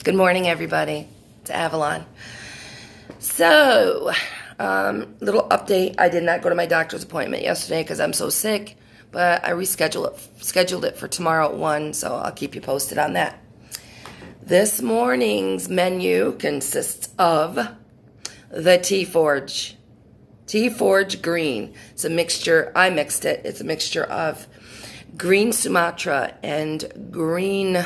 Good morning, everybody. It's Avalon. So, little update. I did not go to my doctor's appointment yesterday because I'm so sick, but I scheduled it for tomorrow at 1, so I'll keep you posted on that. This morning's menu consists of the Tea Forge. Tea Forge Green. It's a mixture. I mixed it. It's a mixture of green Sumatra and green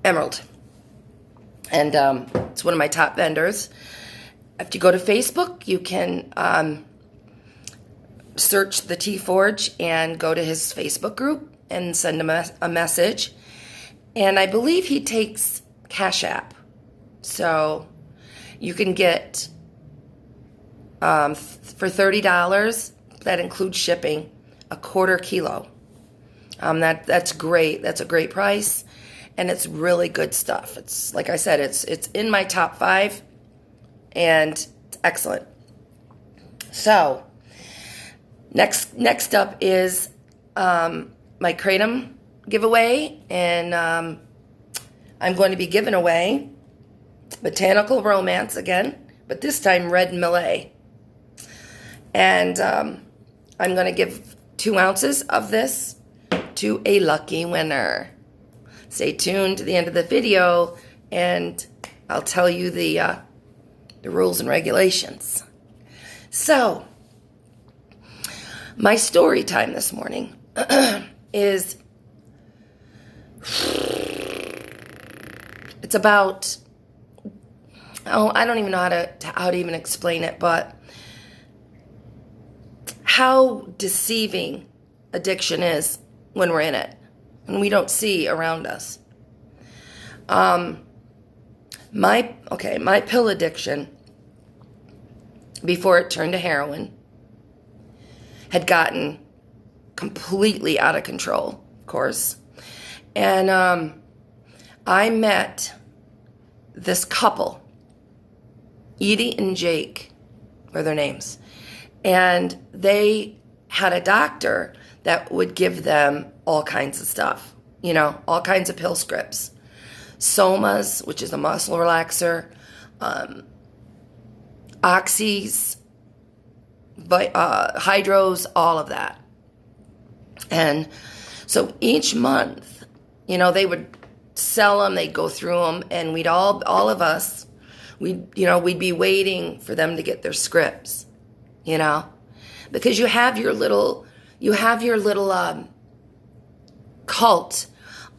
Emerald. And it's one of my top vendors. If you go to Facebook, you can search the Tea Forge and go to his Facebook group and send him a message. And I believe he takes Cash App. So you can get, for $30, that includes shipping, a quarter kilo. That's great. That's a great price. And it's really good stuff. It's, like I said, it's in my top 5, and it's excellent. So, next up is my Kratom giveaway, and I'm going to be giving away Botanical Romance again, but this time Red Malay. And I'm going to give 2 ounces of this to a lucky winner. Stay tuned to the end of the video, and I'll tell you the rules and regulations. So, my story time this morning is, it's about, I don't even know how to even explain it, but how deceiving addiction is when we're in it. And we don't see around us. My pill addiction, before it turned to heroin, had gotten completely out of control, of course. And I met this couple, Edie and Jake were their names. And they had a doctor that would give them all kinds of stuff, all kinds of pill scripts. Somas, which is a muscle relaxer, oxys, hydros, all of that. And so each month, they would sell them, they'd go through them, and we'd all of us, we'd be waiting for them to get their scripts, because you have your little cult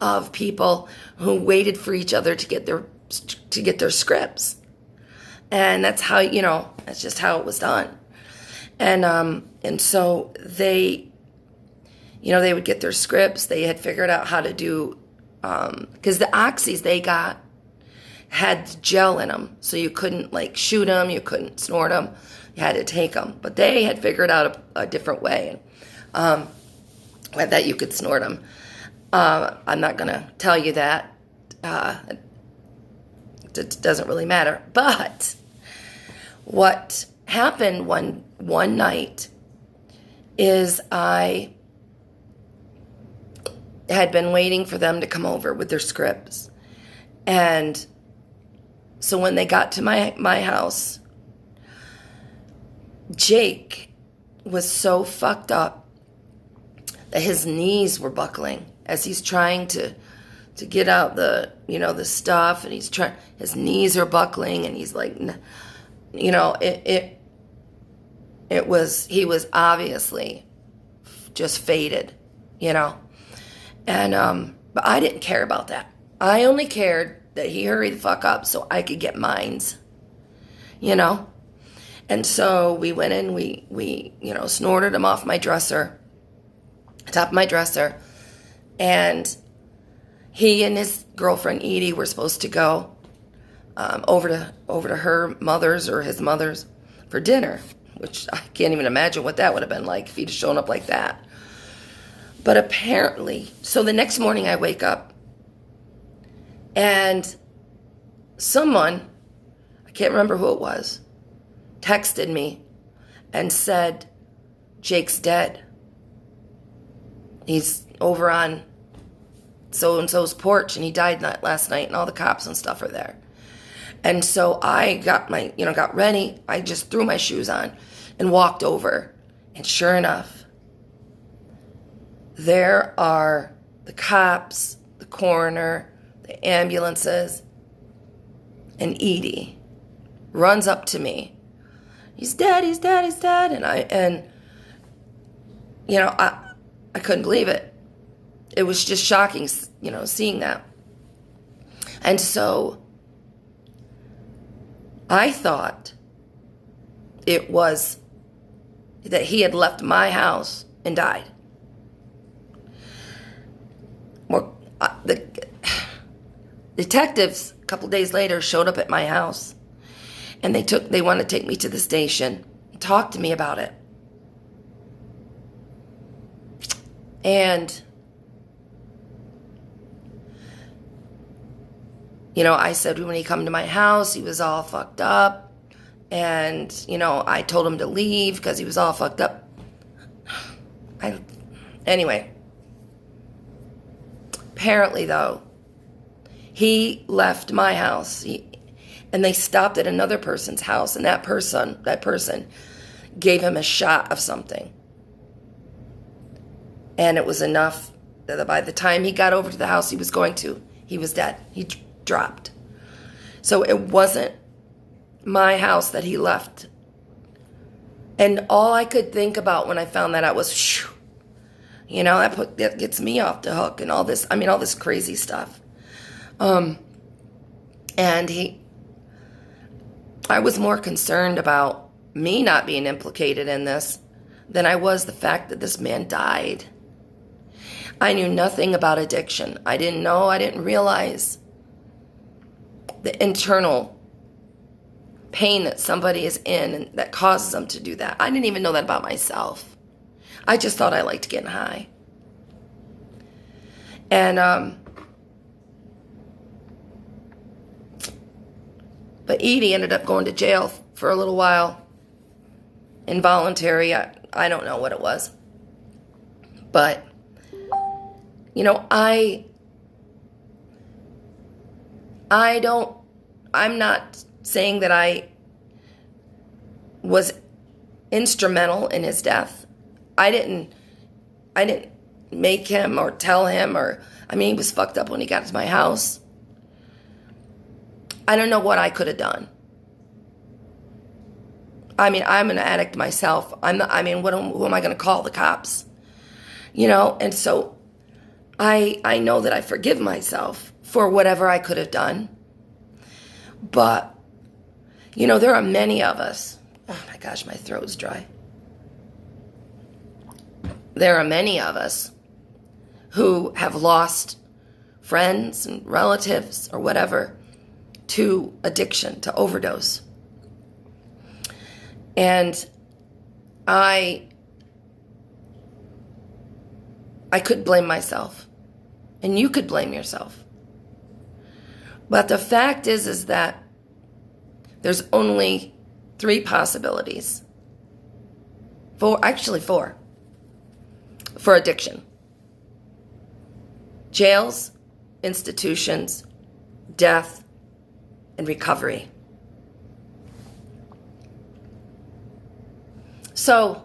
of people who waited for each other to get their scripts, and that's how that's just how it was done. And so they would get their scripts. They had figured out how to do, because the oxys they got had gel in them, so you couldn't shoot them, you couldn't snort them, you had to take them. But they had figured out a different way. That you could snort them. I'm not going to tell you that. It doesn't really matter. But what happened one night is I had been waiting for them to come over with their scripts. And so when they got to my house, Jake was so fucked up that his knees were buckling as he's trying to get out the stuff, and his knees are buckling, and he's like, he was obviously just faded, and but I didn't care about that. I only cared that he hurried the fuck up so I could get mines, and so we went in, we snorted him off my dresser, top of my dresser, and he and his girlfriend Edie were supposed to go over to her mother's or his mother's for dinner, which I can't even imagine what that would have been like if he'd shown up like that. But apparently, so the next morning I wake up and someone, I can't remember who it was, texted me and said, Jake's dead. He's over on so-and-so's porch, and he died last night, and all the cops and stuff are there. And so I got got ready. I just threw my shoes on and walked over. And sure enough, there are the cops, the coroner, the ambulances, and Edie runs up to me. He's dead, he's dead, he's dead. And I couldn't believe it. It was just shocking, seeing that. And so I thought it was that he had left my house and died. Well, the detectives a couple days later showed up at my house, and they wanted to take me to the station and talk to me about it. And I said when he come to my house, he was all fucked up. And, I told him to leave because he was all fucked up. Anyway. Apparently, though, he left my house. And they stopped at another person's house. And that person gave him a shot of something. And it was enough that by the time he got over to the house he was going to, he was dead. He dropped. So it wasn't my house that he left. And all I could think about when I found that out was, that gets me off the hook and all this crazy stuff. And I was more concerned about me not being implicated in this than I was the fact that this man died. I knew nothing about addiction. I didn't realize the internal pain that somebody is in and that causes them to do that. I didn't even know that about myself. I just thought I liked getting high. And but Edie ended up going to jail for a little while. Involuntary. I don't know what it was. But I'm not saying that I was instrumental in his death. I didn't make him or tell him he was fucked up when he got to my house. I don't know what I could have done. I'm an addict myself. Who am I going to call? The cops? And so I know that I forgive myself for whatever I could have done. But, there are many of us. Oh my gosh, my throat's dry. There are many of us who have lost friends and relatives or whatever to addiction, to overdose. And I could blame myself. And you could blame yourself. But the fact is that there's only 3 possibilities. 4 for addiction. Jails, institutions, death, and recovery. So,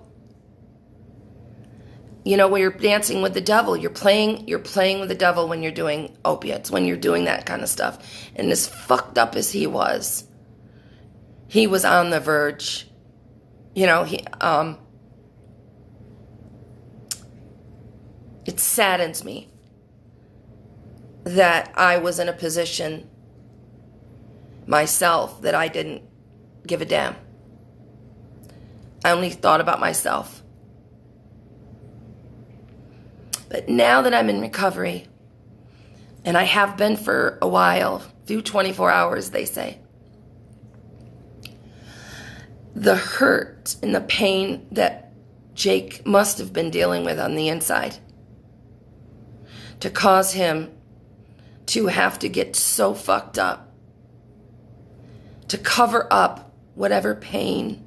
when you're dancing with the devil, you're playing with the devil when you're doing opiates, when you're doing that kind of stuff. And as fucked up as he was on the verge. It saddens me that I was in a position myself that I didn't give a damn. I only thought about myself. But now that I'm in recovery, and I have been for a while, few 24 hours, they say, the hurt and the pain that Jake must have been dealing with on the inside to cause him to have to get so fucked up to cover up whatever pain,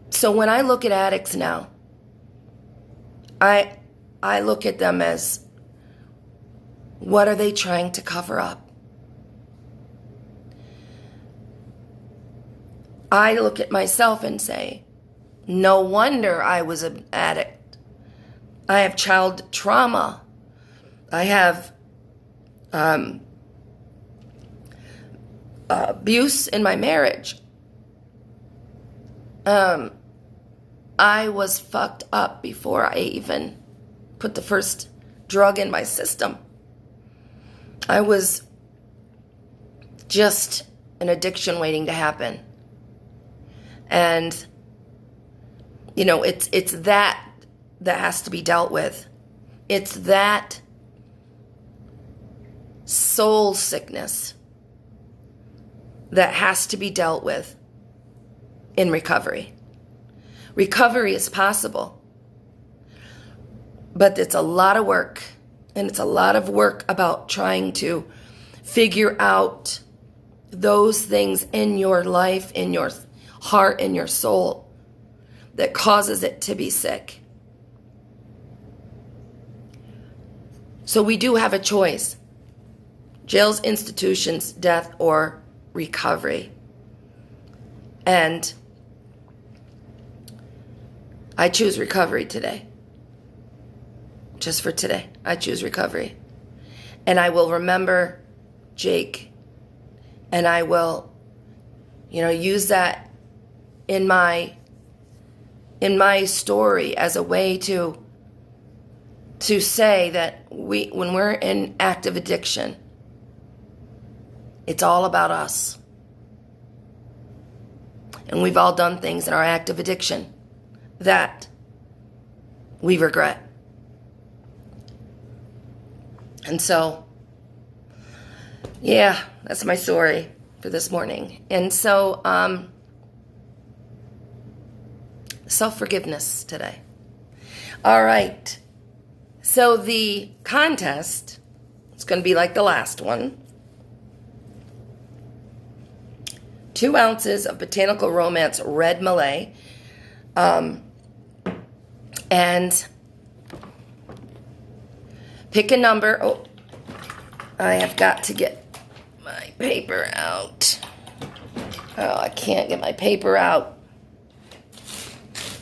So when I look at addicts now, I look at them as, what are they trying to cover up? I look at myself and say, no wonder I was an addict. I have child trauma. I have abuse in my marriage. I was fucked up before I even put the first drug in my system. I was just an addiction waiting to happen. And, you know, it's that has to be dealt with. It's that soul sickness that has to be dealt with in recovery. Recovery is possible, but it's a lot of work, and it's a lot of work about trying to figure out those things in your life, in your heart, in your soul that causes it to be sick. So we do have a choice: jails, institutions, death, or recovery. And I choose recovery today. Just for today, I choose recovery. And I will remember Jake, and I will, use that in my story as a way to say that when we're in active addiction, it's all about us. And we've all done things in our active addiction that we regret. And so, yeah, that's my story for this morning. And so, self-forgiveness today. All right. So the contest, it's going to be like the last one. 2 ounces of Botanical Romance Red Malay. And pick a number. Oh, I have got to get my paper out. Oh, I can't get my paper out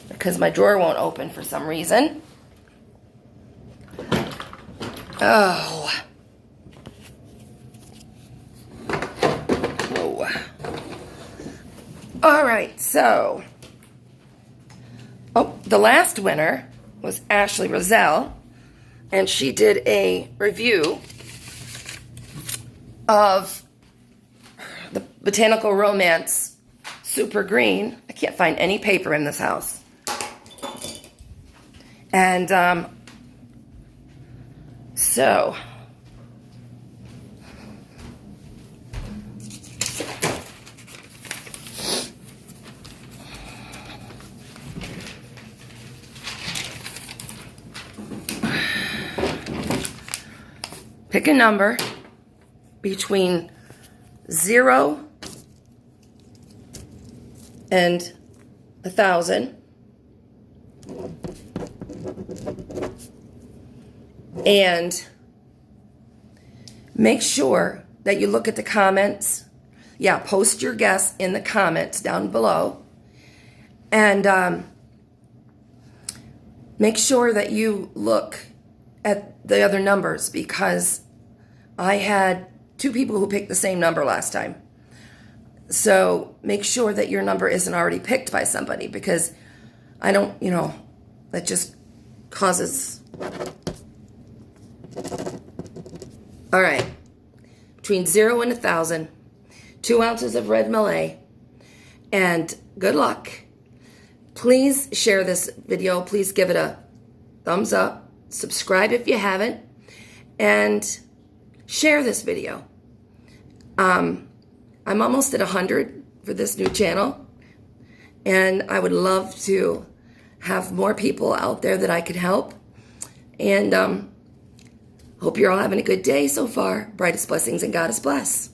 because my drawer won't open for some reason. Oh. All right, so, the last winner was Ashley Roselle, and she did a review of the Botanical Romance Super Green. I can't find any paper in this house. And, so... pick a number between 0 and 1,000. And make sure that you look at the comments. Yeah, post your guess in the comments down below. And make sure that you look at the other numbers, because I had 2 people who picked the same number last time. So make sure that your number isn't already picked by somebody, because I don't, that just causes... All right, between 0 and 1,000, 2 ounces of red Malay, and good luck. Please share this video. Please give it a thumbs up. Subscribe if you haven't, and share this video. I'm almost at 100 for this new channel, and I would love to have more people out there that I could help. And hope you're all having a good day so far. Brightest blessings and God is bless.